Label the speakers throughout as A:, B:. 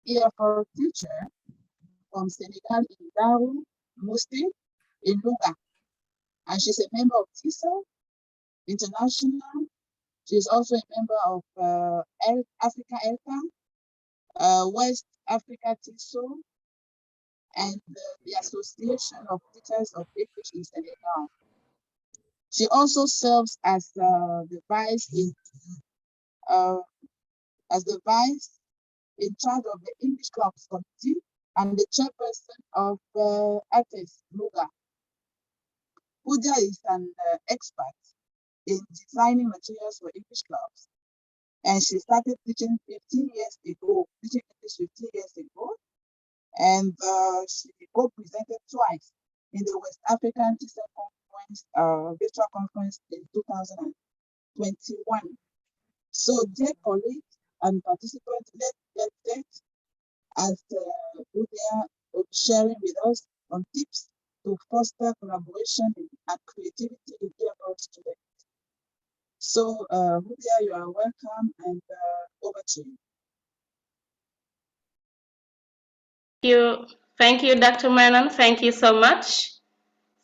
A: EFL teacher from Senegal in Darou Mousti in Louga. And she's a member of TESOL International. She's also a member of Africa ELTA, West Africa TESOL, and the Association of Teachers of English in Senegal. She also serves as the vice in charge of the English Clubs Committee and the chairperson of ATES Louga. Khoudia is an expert in designing materials for English clubs, and she started teaching 15 years ago, and she co-presented twice in the West African TESOL Conference, virtual conference in 2021. So, dear colleagues and participants, let's get as Khoudia will be sharing with us on tips to foster collaboration and creativity in EFL students. So, Khoudia, you are welcome, and over to
B: you. Thank you, Dr. Menon. Thank you so much.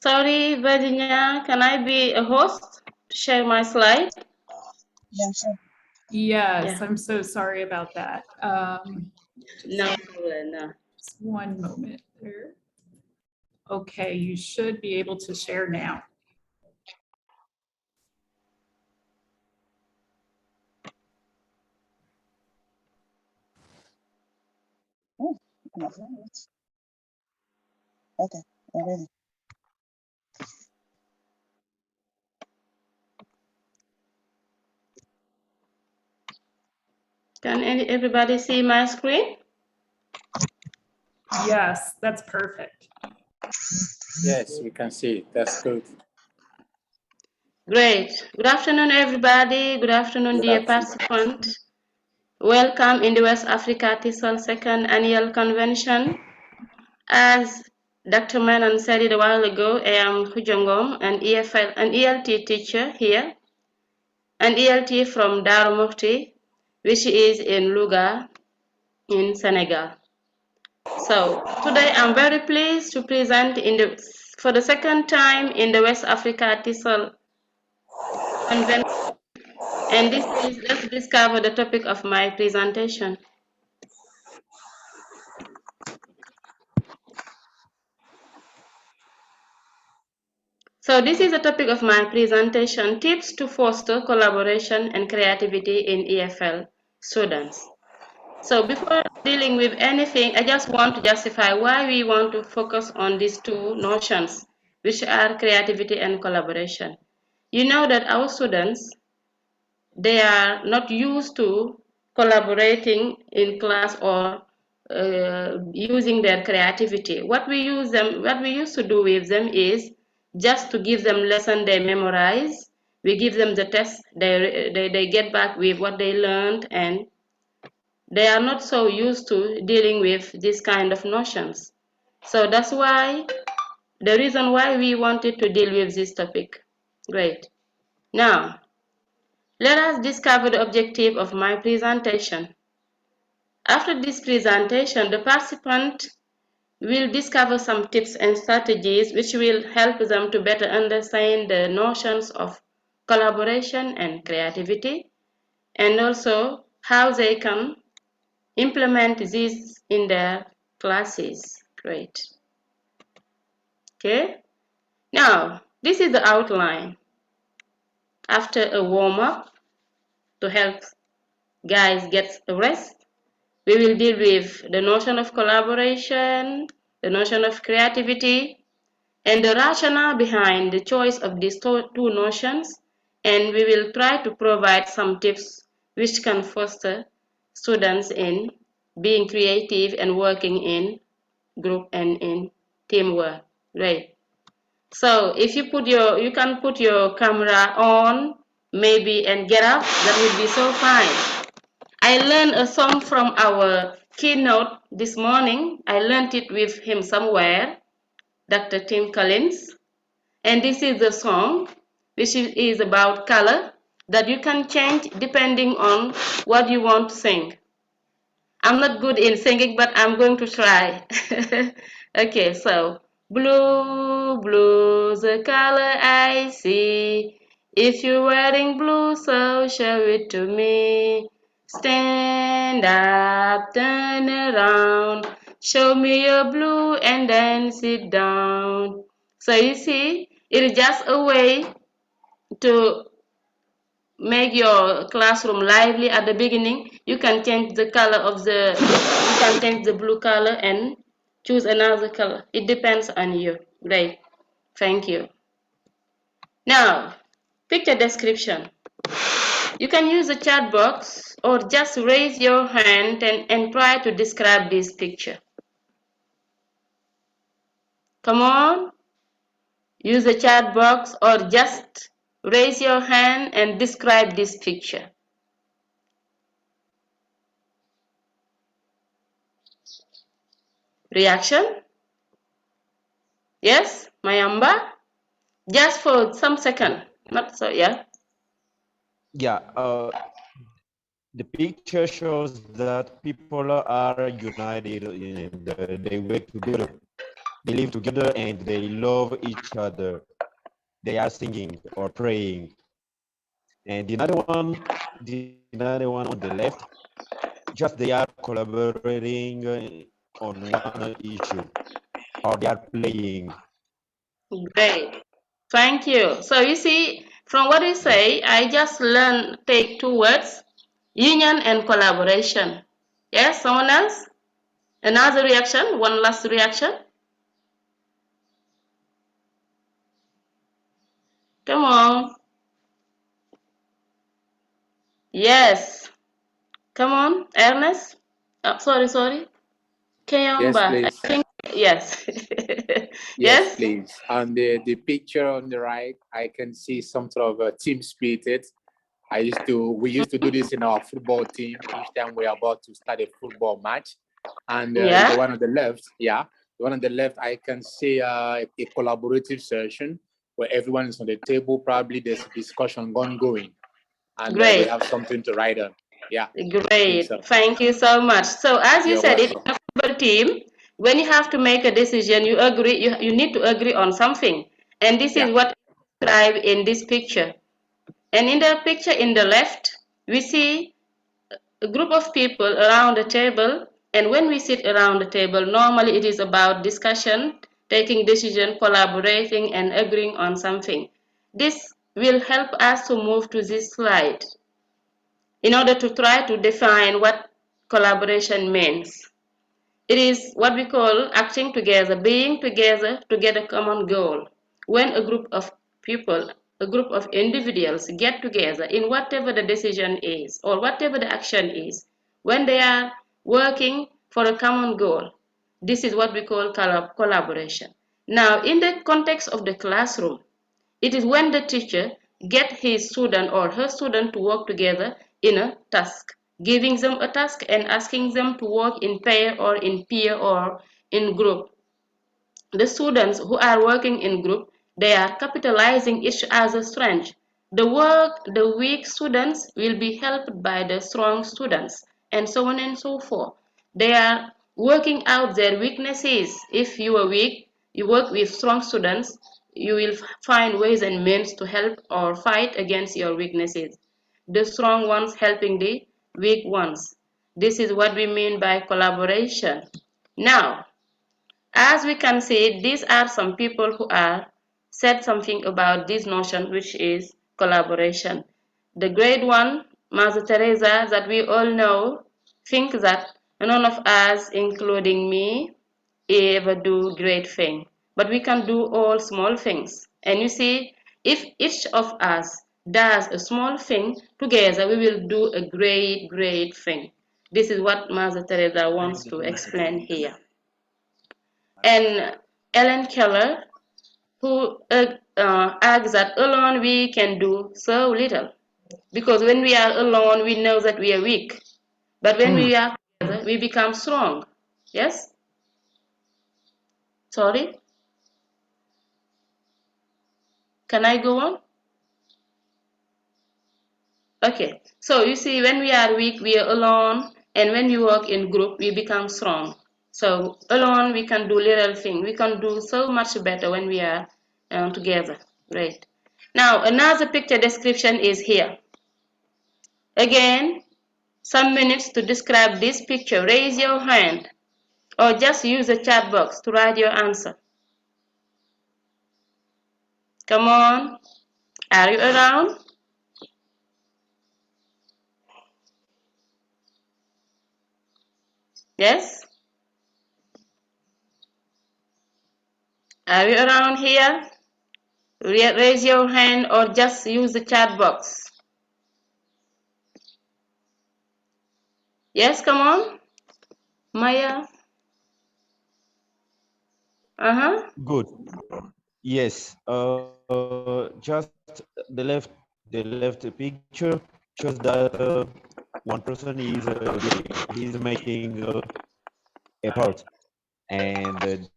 B: Sorry, Virginia, can I be a host to share my slide?
A: Yeah, sure.
C: Yes,
B: Yeah.
C: I'm so sorry about that.
B: No problem. No.
C: Just one moment there. Okay, you should be able to share now.
A: Oh, okay, I'm ready.
B: Can everybody see my screen?
C: Yes, that's perfect.
D: Yes, we can see. That's good.
B: Great. Good afternoon, everybody. Good afternoon, dear participants. Welcome in the West Africa TESOL Second Annual Convention. As Dr. Menon said it a while ago, I am Khoudia Ngom, an ELT teacher here, an ELT from Darou Mouhty, which is in Louga, in Senegal. So today I'm very pleased to present for the second time in the West Africa TESOL Convention, and this is, let's discover the topic of my presentation. So this is the topic of my presentation, tips to foster collaboration and creativity in EFL students. So before dealing with anything, I just want to justify why we want to focus on these two notions, which are creativity and collaboration. You know that our students, they are not used to collaborating in class or using their creativity. What we used to do with them is just to give them lesson they memorize. We give them the test, they get back with what they learned, and they are not so used to dealing with this kind of notions. So that's why, the reason why we wanted to deal with this topic. Great. Now, let us discover the objective of my presentation. After this presentation, the participant will discover some tips and strategies which will help them to better understand the notions of collaboration and creativity, and also how they can implement these in their classes. Great. Okay. Now, this is the outline. After a warm-up to help guys get a rest, we will deal with the notion of collaboration, the notion of creativity, and the rationale behind the choice of these two notions, and we will try to provide some tips which can foster students in being creative and working in group and in teamwork. Right. So if you can put your camera on, maybe, and get up, that would be so fine. I learned a song from our keynote this morning. I learned it with him somewhere, Dr. Tim Collins. And this is the song, which is about color, that you can change depending on what you want to sing. I'm not good in singing, but I'm going to try. Okay, so blue, blue, the color I see. If you're wearing blue, so show it to me. Stand up, turn around, show me your blue, and then sit down. So you see, it is just a way to make your classroom lively at the beginning. You can change the color of you can change the blue color and choose another color. It depends on you. Great. Thank you. Now, picture description. You can use the chat box or just raise your hand and try to describe this picture. Come on. Use the chat box or just raise your hand and describe this picture. Reaction? Yes, Mayamba? Just for some second, not so, yeah.
E: Yeah, the picture shows that people are united and they work together. They live together and they love each other. They are singing or praying. And the another one on the left, just they are collaborating on one issue or they are playing.
B: Great. Thank you. So you see, from what you say, I just take two words, union and collaboration. Yes, someone else? Another reaction? One last reaction? Come on. Yes. Come on, Ernest. Oh, sorry.
D: Yes,
B: Kayamba. I
D: please.
B: think, yes.
D: Yes,
B: Yes?
D: please. On the picture on the right, I can see some sort of a team spirited. We used to do this in our football team each time we're about to start a football match. And
B: Yeah?
D: the one on the left, the one on the left, I can see a collaborative session where everyone is on the table. Probably there's a discussion ongoing, and they
B: Great.
D: have something to write on. Yeah, I think
B: Great.
D: so.
B: Thank you so much. So as you
D: You're
B: said, in
D: welcome.
B: a football team, when you have to make a decision, you agree, you need to agree on something. And this is
D: Yeah,
B: what I describe in this picture. And in the picture in the left, we see a group of people around the table. And when we sit around the table, normally it is about discussion, taking decision, collaborating, and agreeing on something. This will help us to move to this slide in order to try to define what collaboration means. It is what we call acting together, being together to get a common goal. When a group of people, a group of individuals get together in whatever the decision is or whatever the action is, when they are working for a common goal, this is what we call collaboration. Now, in the context of the classroom, it is when the teacher gets his student or her student to work together in a task, giving them a task and asking them to work in pair or in peer or in group. The students who are working in group, they are capitalizing each other's strength. The weak students will be helped by the strong students, and so on and so forth. They are working out their weaknesses. If you are weak, you work with strong students, you will find ways and means to help or fight against your weaknesses. The strong ones helping the weak ones. This is what we mean by collaboration. Now, as we can see, these are some people who are said something about this notion, which is collaboration. The great one, Mother Teresa, that we all know, thinks that none of us, including me, ever do great thing, but we can do all small things. And you see, if each of us does a small thing together, we will do a great thing. This is what Mother Teresa wants to explain here. And Ellen Keller, who argues that alone we can do so little. Because when we are alone, we know that we are weak. But when we are together, we become strong. Yes? Sorry? Can I go on? Okay. So you see, when we are weak, we are alone. And when we work in group, we become strong. So alone, we can do little thing. We can do so much better when we are together. Right. Now, another picture description is here. Again, some minutes to describe this picture. Raise your hand or just use the chat box to write your answer. Come on. Are you around? Yes? Are you around here? Raise your hand or just use the chat box. Yes, come on. Maya?
E: Good. Yes. Just the left picture shows that one person is he's making a part, and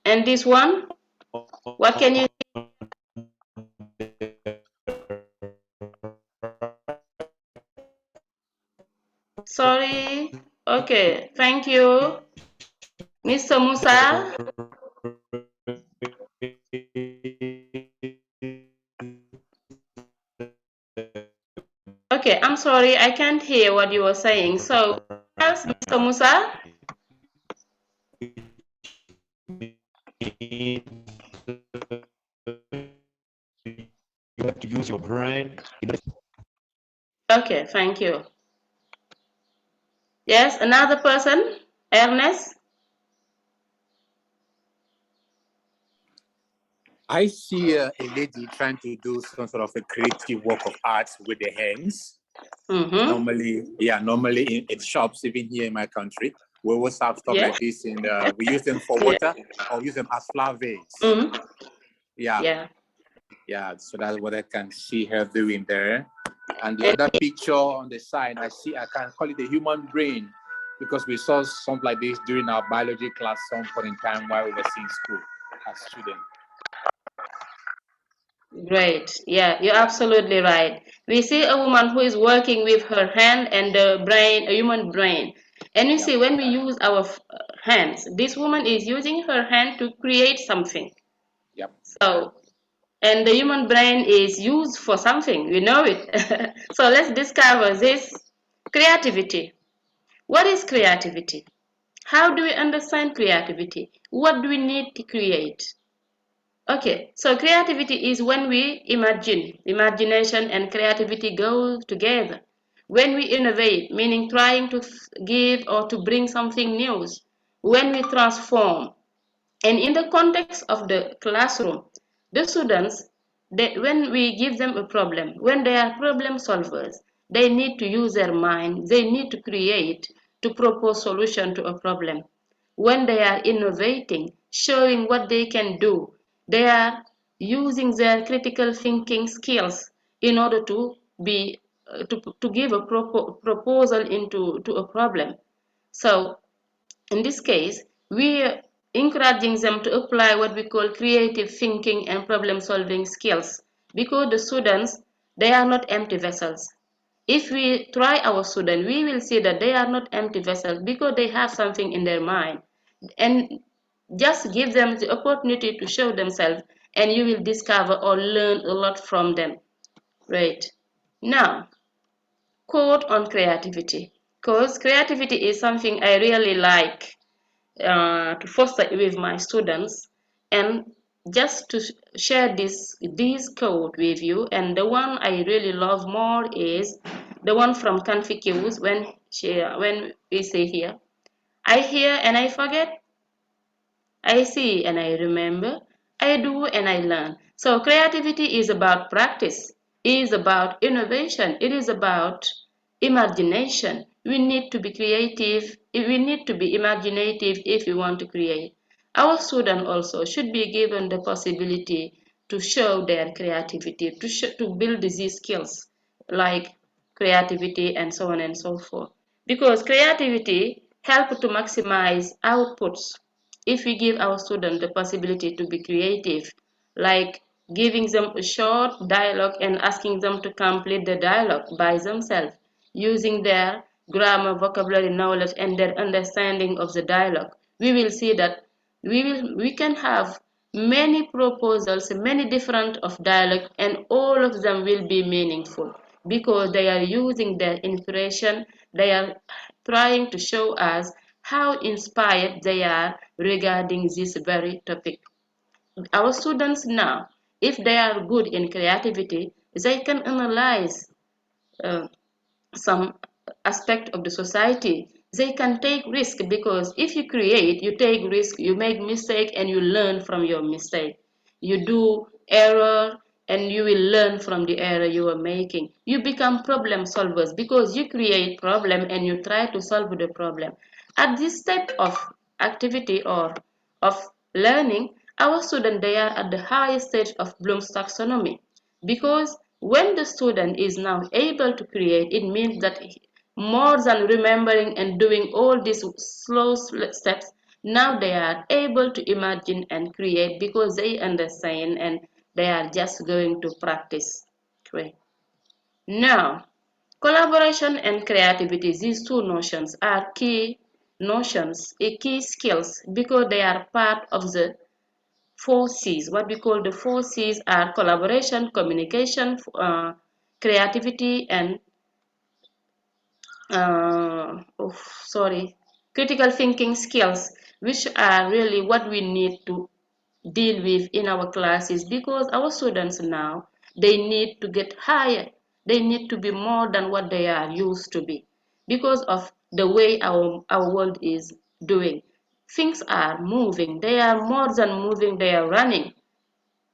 B: And this one? What can you Sorry. Okay, thank you. Mr. Musa? Okay, I'm sorry, I can't hear what you were saying. So, yes, Mr. Musa?
E: you have to use your brain.
B: Okay, thank you. Yes, another person? Ernest?
D: I see a lady trying to do some sort of a creative work of art with the hands. Normally in shops, even here in my country, we always have stuff like this, and we use them for water or use them as flower vase. Yeah. So that's what I can see her doing there. And the other picture on the side, I can call it the human brain, because we saw something like this during our biology class some point in time while we were in school as students.
B: Great. Yeah, you're absolutely right. We see a woman who is working with her hand and the brain, a human brain. And you see, when we use our hands, this woman is using her hand to create something.
D: Yep.
B: So, and the human brain is used for something. We know it. So let's discover this creativity. What is creativity? How do we understand creativity? What do we need to create? Okay, so creativity is when we imagine. Imagination and creativity go together. When we innovate, meaning trying to give or to bring something new. When we transform. And in the context of the classroom, the students, when we give them a problem, when they are problem solvers, they need to use their mind, they need to create, to propose solution to a problem. When they are innovating, showing what they can do, they are using their critical thinking skills in order to be to give a proposal to a problem. So in this case, we are encouraging them to apply what we call creative thinking and problem solving skills, because the students, they are not empty vessels. If we try our students, we will see that they are not empty vessels because they have something in their mind. And just give them the opportunity to show themselves, and you will discover or learn a lot from them. Right. Now, quote on creativity. Because creativity is something I really like to foster with my students, and just to share this code with you. And the one I really love more is the one from Confucius, when we say here, I hear and I forget, I see and I remember, I do and I learn. So creativity is about practice, is about innovation, it is about imagination. We need to be creative, we need to be imaginative if we want to create. Our students also should be given the possibility to show their creativity, to build these skills like creativity and so on and so forth. Because creativity helps to maximize outputs if we give our students the possibility to be creative, like giving them a short dialogue and asking them to complete the dialogue by themselves, using their grammar, vocabulary knowledge, and their understanding of the dialogue. We will see that we can have many proposals, many different of dialogue, and all of them will be meaningful because they are using their inspiration. They are trying to show us how inspired they are regarding this very topic. Our students now, if they are good in creativity, they can analyze uh, some aspect of the society. They can take risk because if you create, you take risk, you make mistake, and you learn from your mistake. You do error and you will learn from the error you are making. You become problem solvers because you create problem and you try to solve the problem. At this type of activity or of learning, our students, they are at the highest stage of Bloom's taxonomy, because when the student is now able to create, it means that more than remembering and doing all these slow steps, now they are able to imagine and create because they understand and they are just going to practice. Great. Now, collaboration and creativity, these two notions are key notions, key skills, because they are part of the four C's. What we call the four C's are collaboration, communication, creativity, and oh, sorry, critical thinking skills, which are really what we need to deal with in our classes, because our students now, they need to get higher. They need to be more than what they are used to be because of the way our world is doing. Things are moving. They are more than moving, they are running.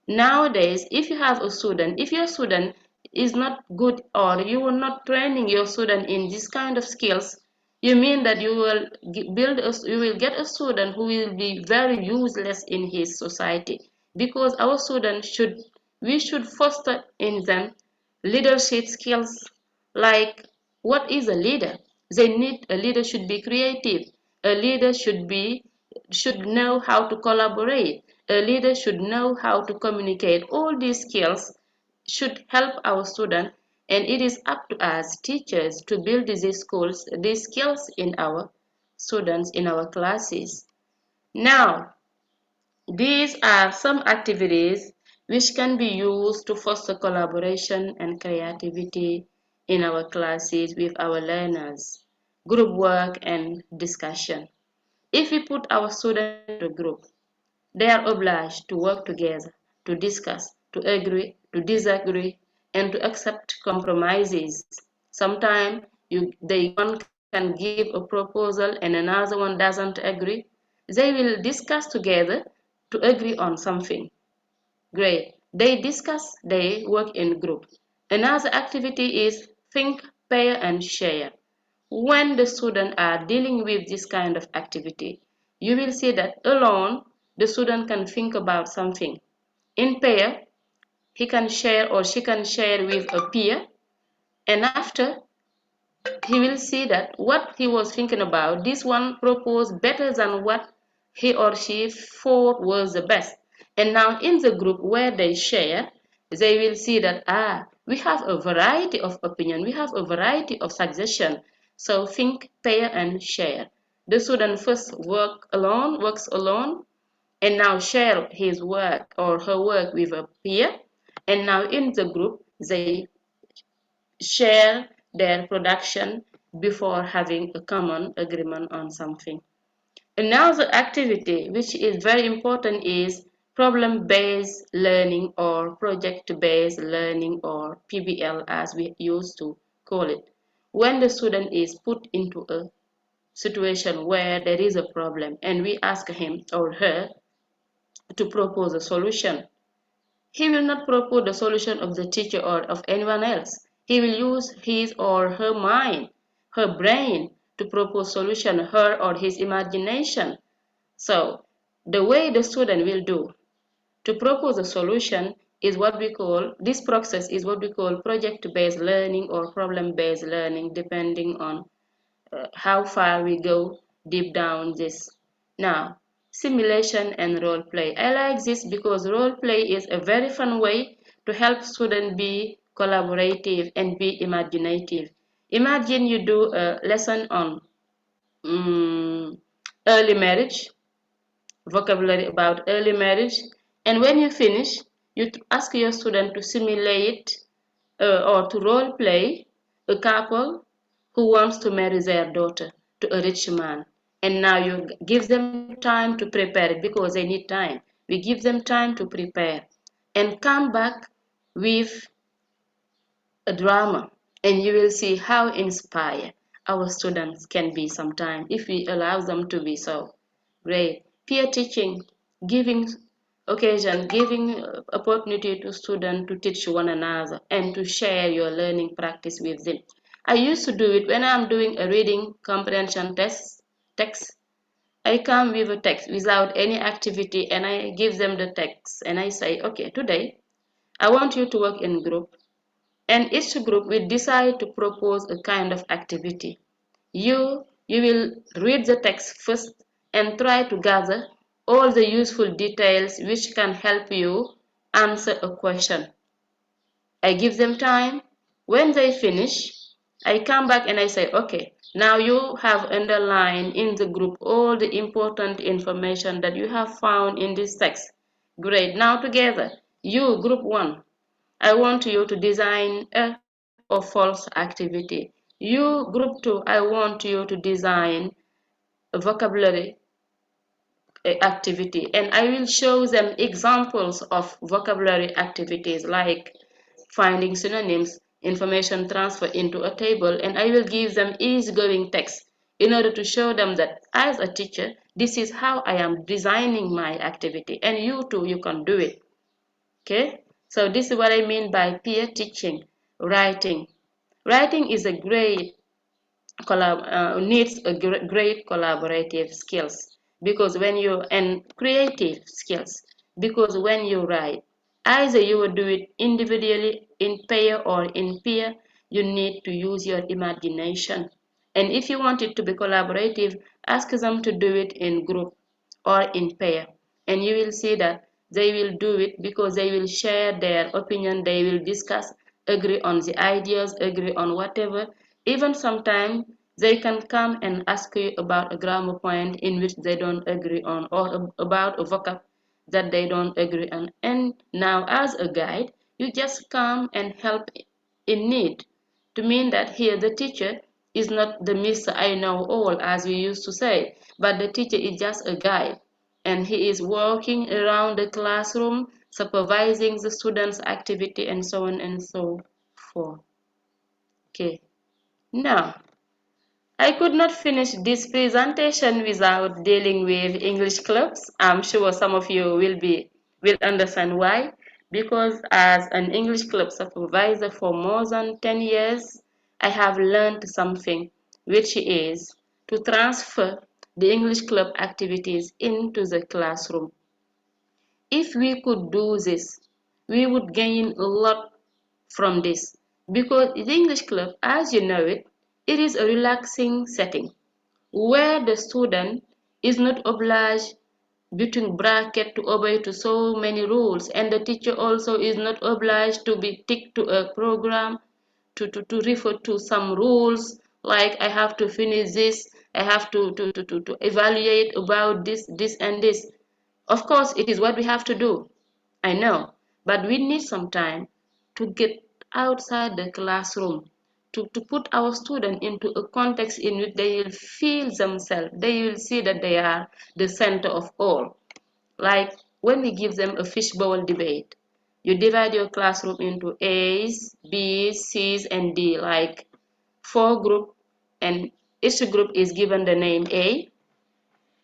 B: Nowadays, if you have a student, if your student is not good or you are not training your student in this kind of skills, you mean that you will you will get a student who will be very useless in his society. Because our students we should foster in them leadership skills, like what is a leader? A leader should be creative. A leader should know how to collaborate. A leader should know how to communicate. All these skills should help our students, and it is up to us teachers to build these skills in our students, in our classes. Now, these are some activities which can be used to foster collaboration and creativity in our classes with our learners. Group work and discussion. If we put our students into a group, they are obliged to work together, to discuss, to agree, to disagree, and to accept compromises. Sometimes one can give a proposal and another one doesn't agree. They will discuss together to agree on something. Great. They discuss, they work in group. Another activity is think, pair, and share. When the students are dealing with this kind of activity, you will see that alone, the student can think about something. In pair, he can share or she can share with a peer, and after, he will see that what he was thinking about, this one proposed better than what he or she thought was the best. And now in the group where they share, they will see that, we have a variety of opinion, we have a variety of suggestion. So think, pair, and share. The student first works alone, and now share his work or her work with a peer. And now in the group, they share their production before having a common agreement on something. Another activity which is very important is problem-based learning or project-based learning, or PBL as we used to call it. When the student is put into a situation where there is a problem and we ask him or her to propose a solution, he will not propose the solution of the teacher or of anyone else. He will use his or her mind, her brain, to propose solution, her or his imagination. So, the way the student will do to propose a solution is what we call, this process is what we call project-based learning or problem-based learning, depending on how far we go deep down this. Now, simulation and role play. I like this because role play is a very fun way to help students be collaborative and be imaginative. Imagine you do a lesson on early marriage, vocabulary about early marriage, and when you finish, you ask your student to simulate or to role play a couple who wants to marry their daughter to a rich man. And now you give them time to prepare it because they need time. We give them time to prepare and come back with a drama, and you will see how inspired our students can be sometimes if we allow them to be so. Great. Peer teaching, giving occasion, giving opportunity to students to teach one another and to share your learning practice with them. I used to do it when I'm doing a reading comprehension text. I come with a text without any activity and I give them the text and I say, okay, today I want you to work in group, and each group will decide to propose a kind of activity. You will read the text first and try to gather all the useful details which can help you answer a question. I give them time. When they finish, I come back and I say, okay, now you have underlined in the group all the important information that you have found in this text. Great. Now together, you, group 1, I want you to design a true or false activity. You, group 2, I want you to design a vocabulary activity, and I will show them examples of vocabulary activities like finding synonyms, information transfer into a table, and I will give them easygoing text in order to show them that as a teacher, this is how I am designing my activity, and you too, you can do it. Okay, so this is what I mean by peer teaching. Writing is a great needs a great collaborative skills because when you and creative skills because when you write, either you will do it individually, in pair, or in peer. You need to use your imagination, and if you want it to be collaborative, ask them to do it in group or in pair, and you will see that they will do it because they will share their opinion, they will discuss, agree on the ideas, agree on whatever. Even sometimes they can come and ask you about a grammar point in which they don't agree on, or about a vocab that they don't agree on. And now, as a guide, you just come and help in need, to mean that here the teacher is not the Mr. I know all, as we used to say, but the teacher is just a guide, and he is walking around the classroom, supervising the students' activity, and so on and so forth. Okay, now I could not finish this presentation without dealing with English clubs. I'm sure some of you will understand why. Because as an English club supervisor for more than 10 years, I have learned something, which is to transfer the English club activities into the classroom. If we could do this, we would gain a lot from this, because the English club, as you know it, it is a relaxing setting where the student is not obliged between bracket to obey to so many rules, and the teacher also is not obliged to be tick to a program to refer to some rules like I have to finish this, I have to evaluate about this and this. Of course, it is what we have to do, I know, but we need some time to get outside the classroom, to put our students into a context in which they will feel themselves, they will see that they are the center of all. Like when we give them a fishbowl debate, you divide your classroom into A's, B's, C's, and D, like 4 groups, and each group is given the name A,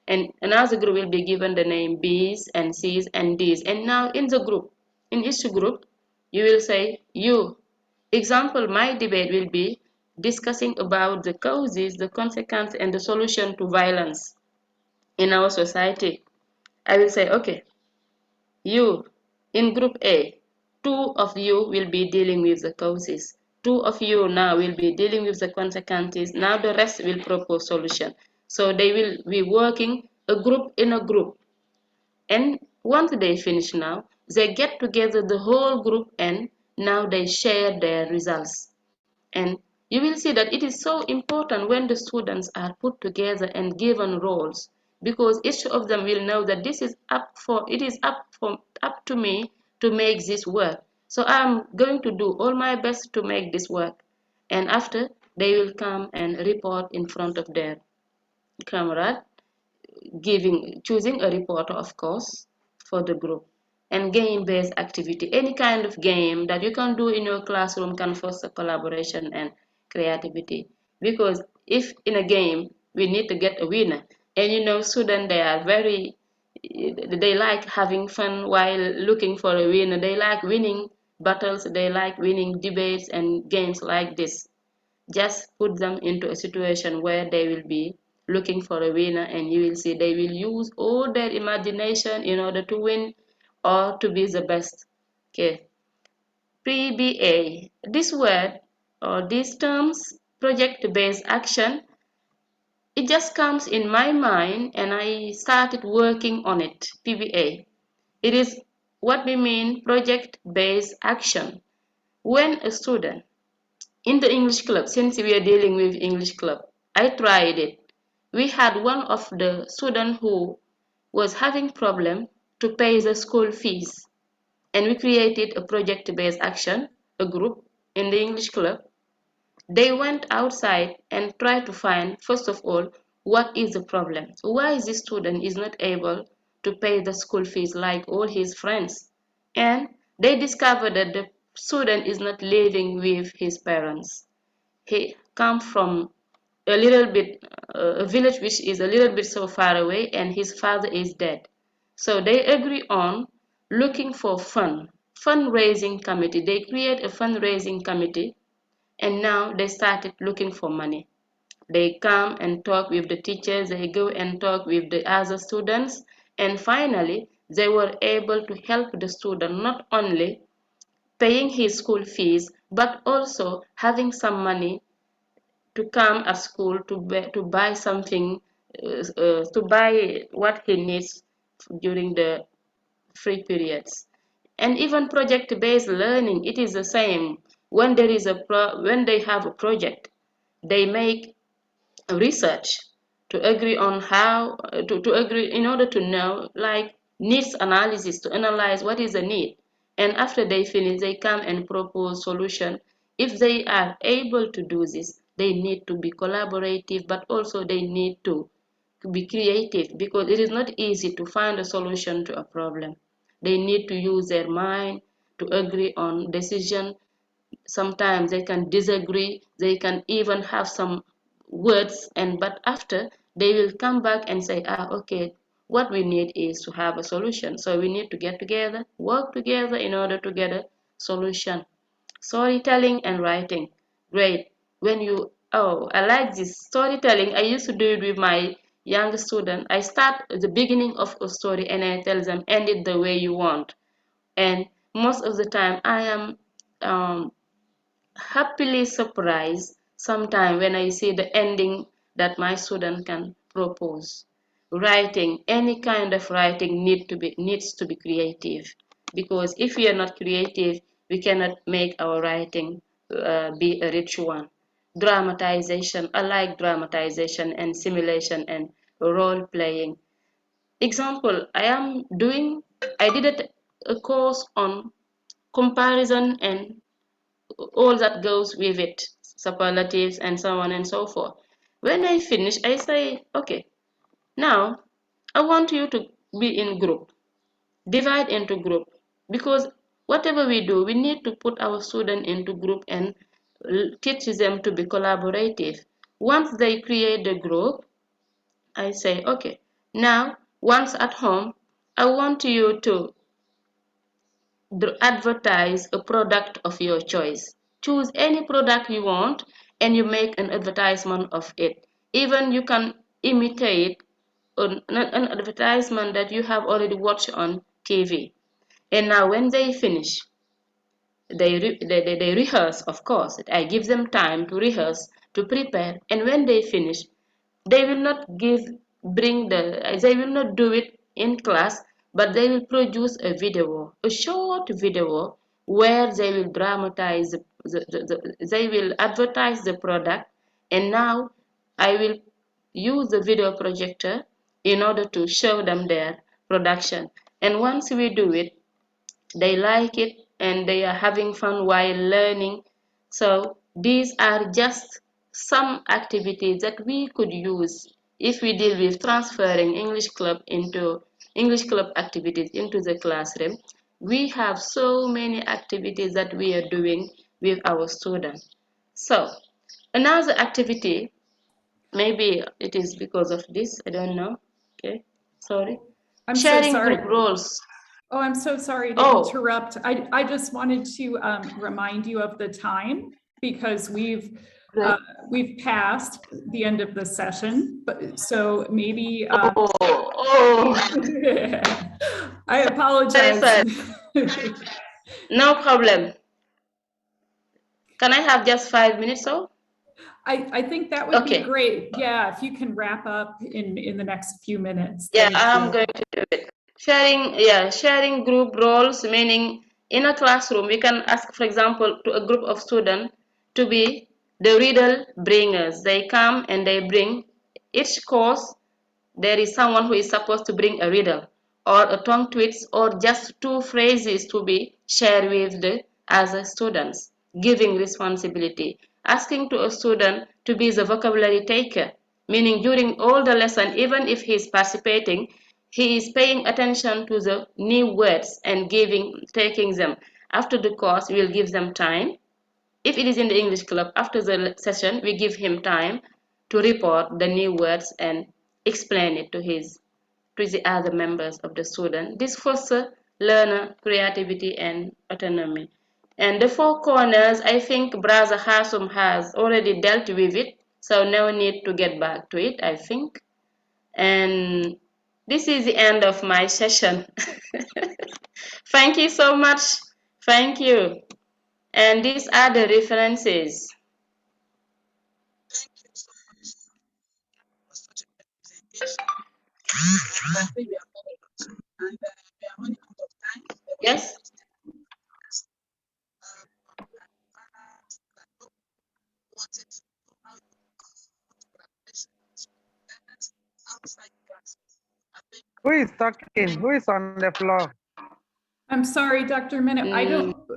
B: and another group will be given the name B's and C's and D's. And now in each group, you will say you. Example, my debate will be discussing about the causes, the consequence, and the solution to violence in our society. I will say, okay, you, in group A, 2 of you will be dealing with the causes. 2 of you now will be dealing with the consequences. Now the rest will propose solution. So they will be working a group in a group. And once they finish now, they get together the whole group and now they share their results. And you will see that it is so important when the students are put together and given roles, because each of them will know that it is up to me to make this work. So I'm going to do all my best to make this work. And after, they will come and report in front of their comrade, choosing a reporter, of course, for the group. And game-based activity, any kind of game that you can do in your classroom can foster collaboration and creativity. Because if in a game we need to get a winner, and students, they like having fun while looking for a winner. They like winning battles, they like winning debates and games like this. Just put them into a situation where they will be looking for a winner, and you will see they will use all their imagination in order to win or to be the best. Okay. PBA. This word or these terms, project-based action, it just comes in my mind and I started working on it. PBA. It is what we mean project-based action. When a student in the English club, since we are dealing with English club, I tried it. We had one of the students who was having problem to pay the school fees, and we created a project-based action, a group in the English club. They went outside and tried to find, first of all, what is the problem? Why this student is not able to pay the school fees like all his friends? And they discovered that the student is not living with his parents. He comes from a village which is a little bit so far away, and his father is dead. So they agree on looking for fundraising committee. They create a fundraising committee, and now they started looking for money. They come and talk with the teachers, they go and talk with the other students, and finally they were able to help the student not only paying his school fees but also having some money to come at school to buy something, to buy what he needs during the free periods. And even project-based learning, it is the same. When when they have a project, they make research to agree on how to agree in order to know, like needs analysis, to analyze what is the need, and after they finish they come and propose solution. If they are able to do this, they need to be collaborative, but also they need to be creative, because it is not easy to find a solution to a problem. They need to use their mind to agree on decision. Sometimes they can disagree, they can even have some words, and but after they will come back and say, okay, what we need is to have a solution, so we need to get together, work together in order to get a solution. Storytelling and writing, great. I like this storytelling. I used to do it with my young student. I start at the beginning of a story and I tell them, end it the way you want. And most of the time I am um, happily surprised sometimes when I see the ending that my student can propose. Writing, any kind of writing needs to be creative, because if we are not creative, we cannot make our writing be a rich one. Dramatization, I like dramatization and simulation and role playing. Example, I did a course on comparison and all that goes with it, superlatives and so on and so forth. When I finish, I say, okay, now I want you to be in group, divide into group, because whatever we do, we need to put our student into group and teach them to be collaborative. Once they create the group, I say, okay, now once at home, I want you to advertise a product of your choice. Choose any product you want and you make an advertisement of it. Even you can imitate an advertisement that you have already watched on TV. And now when they finish, they rehearse, of course. I give them time to rehearse, to prepare, and when they finish, they will not they will not do it in class, but they will produce a video, a short video, where they will dramatize, they will advertise the product, and now I will use the video projector in order to show them their production. And once we do it, they like it and they are having fun while learning. So these are just some activities that we could use if we deal with transferring English club activities into the classroom. We have so many activities that we are doing with our students. So another activity, maybe it is because of this, I don't know. Okay, sorry.
C: I'm so
B: Sharing
C: sorry.
B: group roles.
C: Oh, I'm so sorry to
B: Oh.
C: interrupt. I just wanted to remind you of the time, because we've passed the end of the session, but so maybe
B: Oh.
C: I apologize.
B: Sorry. No problem. Can I have just 5 minutes or?
C: I think that would be
B: Okay.
C: great. Yeah, if you can wrap up in the next few minutes.
B: Yeah,
C: Thank
B: I'm
C: you.
B: going to do it. Sharing group roles, meaning in a classroom, we can ask, for example, to a group of students to be the riddle bringers. They come and they bring each course. There is someone who is supposed to bring a riddle or a tongue twist or just two phrases to be shared with the other students, giving responsibility. Asking to a student to be the vocabulary taker, meaning during all the lesson, even if he is participating, he is paying attention to the new words and taking them. After the course, we will give them time. If it is in the English club, after the session, we give him time to report the new words and explain it to the other members of the student. This fosters learner creativity and autonomy. And the four corners, I think Brother Hasum has already dealt with it, so no need to get back to it, I think. And this is the end of my session. Thank you so much. Thank you. And these are the references.
A: Thank you so much for such a great presentation. I think we are moving on to, and we are running out of time.
B: Yes?
A: Wanted to know how you collaboration outside class. I think
F: Who is talking? Who is on the floor?
C: I'm sorry, Dr. Minute.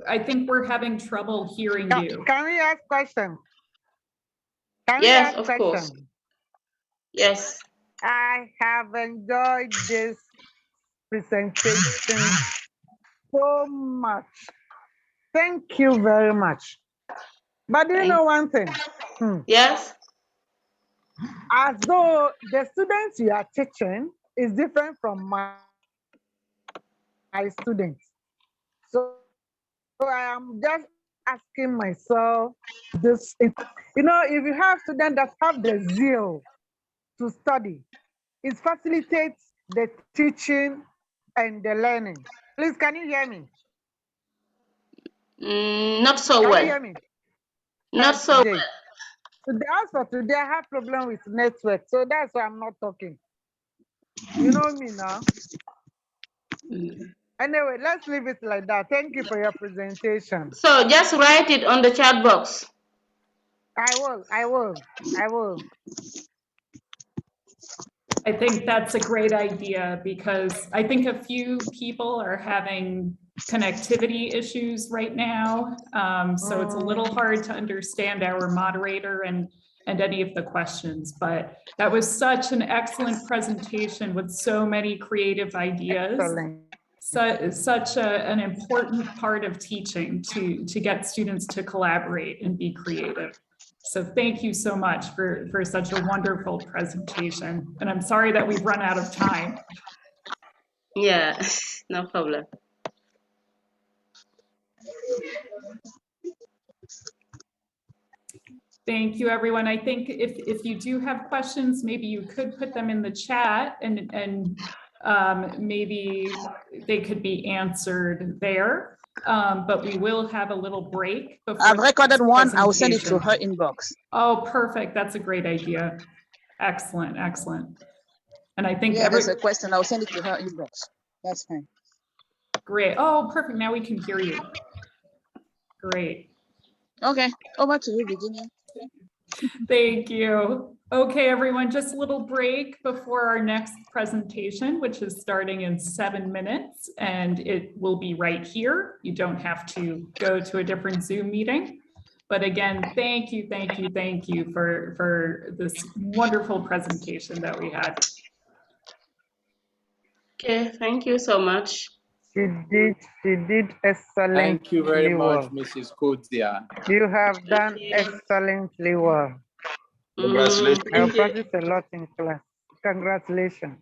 C: I think we're having trouble hearing you.
F: Can we ask questions? Can we
B: Yes,
F: ask
B: of course.
F: questions?
B: Yes.
F: I have enjoyed this presentation so much. Thank you very much. But do you know one thing?
B: Yes?
F: As though the students you are teaching is different from my students. So I am just asking myself this, if you have students that have the zeal to study, it facilitates the teaching and the learning. Please, can you hear me?
B: Not so
F: Can
B: well.
F: you hear me?
B: Not so
F: today. As for today, I have problem with network, so that's why I'm not talking. You know me now. Anyway, let's leave it like that. Thank you for your presentation.
B: So just write it on the chat box.
F: I will.
C: I think that's a great idea, because I think a few people are having connectivity issues right now. So it's a little hard to understand our moderator and any of the questions, but that was such an excellent presentation with so many creative ideas.
F: Excellent.
C: Such an important part of teaching to get students to collaborate and be creative. So thank you so much for such a wonderful presentation. And I'm sorry that we've run out of time.
B: Yeah, no problem.
C: Thank you, everyone. I think if you do have questions, maybe you could put them in the chat, and maybe they could be answered there. But we will have a little break before.
A: I've recorded one. I will send it to her inbox.
C: Oh, perfect. That's a great idea. Excellent, excellent. And I think
A: there's a question. I'll send it to her inbox. That's fine.
C: Great. Oh, perfect. Now we can hear you. Great.
A: Okay, over to you, Virginia.
C: Thank you. Okay, everyone, just a little break before our next presentation, which is starting in 7 minutes, and it will be right here. You don't have to go to a different Zoom meeting. But again, thank you for this wonderful presentation that we had.
B: Okay, thank you so much.
F: She did excellently
D: Thank you very much,
F: well.
D: Mrs. Khoudia.
F: You have done
B: you.
F: excellently well.
B: Congratulations.
F: I
B: Thank you.
F: practice a lot in class. Congratulations.